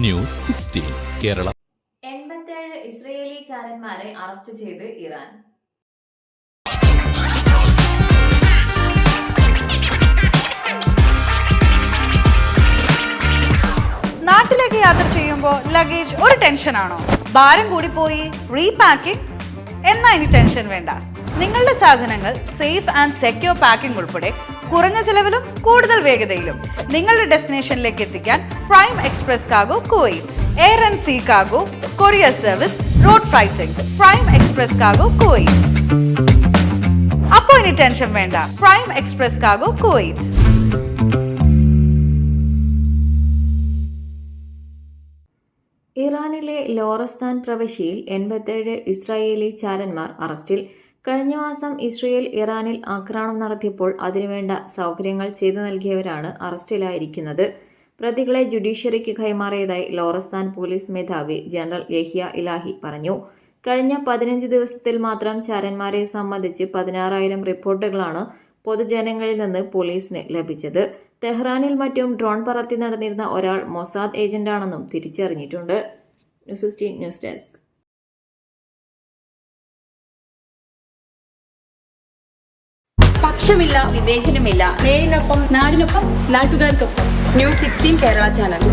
News 16 Kerala. 87 Israeli ചാരന്മാരെ arrest ചെയ്ത് Iran. നാട്ടിലേക്ക് യാത്ര ചെയ്യുമ്പോൾ ലഗേജ് ഒരു ടെൻഷനാണോ? ഭാരം കൂടിപ്പോയി, റീപാക്കിംഗ്? എന്നാ ഇനി ടെൻഷൻ വേണ്ട. നിങ്ങളുടെ സാധനങ്ങൾ സേഫ് ആൻഡ് സെക്യൂർ പാക്കിംഗ് ഉൾപ്പെടെ കുറഞ്ഞ ചെലവിലും കൂടുതൽ വേഗതയിലും നിങ്ങളുടെ ഡെസ്റ്റിനേഷനിലേക്ക് എത്തിക്കാൻ prime express cargo Kuwait. Air and sea cargo, courier service, road freighting. Prime express cargo Kuwait. അപ്പോൾ ഇനി ടെൻഷൻ വേണ്ട. Prime express cargo Kuwait. ഇറാനിലെ ലോറസ്താൻ പ്രവിശ്യയിൽ 87 ഇസ്രായേലി ചാരന്മാർ അറസ്റ്റിൽ. കഴിഞ്ഞ മാസം ഇസ്രയേൽ ഇറാനിൽ ആക്രമണം നടത്തിയപ്പോൾ അതിനുവേണ്ട സൗകര്യങ്ങൾ ചെയ്തു നൽകിയവരാണ് അറസ്റ്റിലായിരിക്കുന്നത്. പ്രതികളെ ജുഡീഷ്യറിക്ക് കൈമാറിയതായി ലോറസ്താൻ പോലീസ് മേധാവി ജനറൽ യഹിയ ഇലാഹി പറഞ്ഞു. കഴിഞ്ഞ 15 ദിവസത്തിൽ മാത്രം ചാരന്മാരെ സംബന്ധിച്ച് 16,000 റിപ്പോർട്ടുകളാണ് പൊതുജനങ്ങളിൽ നിന്ന് പോലീസിന് ലഭിച്ചത്. തെഹ്റാനിൽ മറ്റും ഡ്രോൺ പറത്തി നടന്നിരുന്ന ഒരാൾ മൊസാദ് ഏജന്റാണെന്നും തിരിച്ചറിഞ്ഞിട്ടുണ്ട്. News 16 news desk. പക്ഷമില്ല, വിവേചനമില്ല. നേരിനൊപ്പം, നാടിനൊപ്പം, നാട്ടുകാർക്കൊപ്പം. News 16 Kerala channel.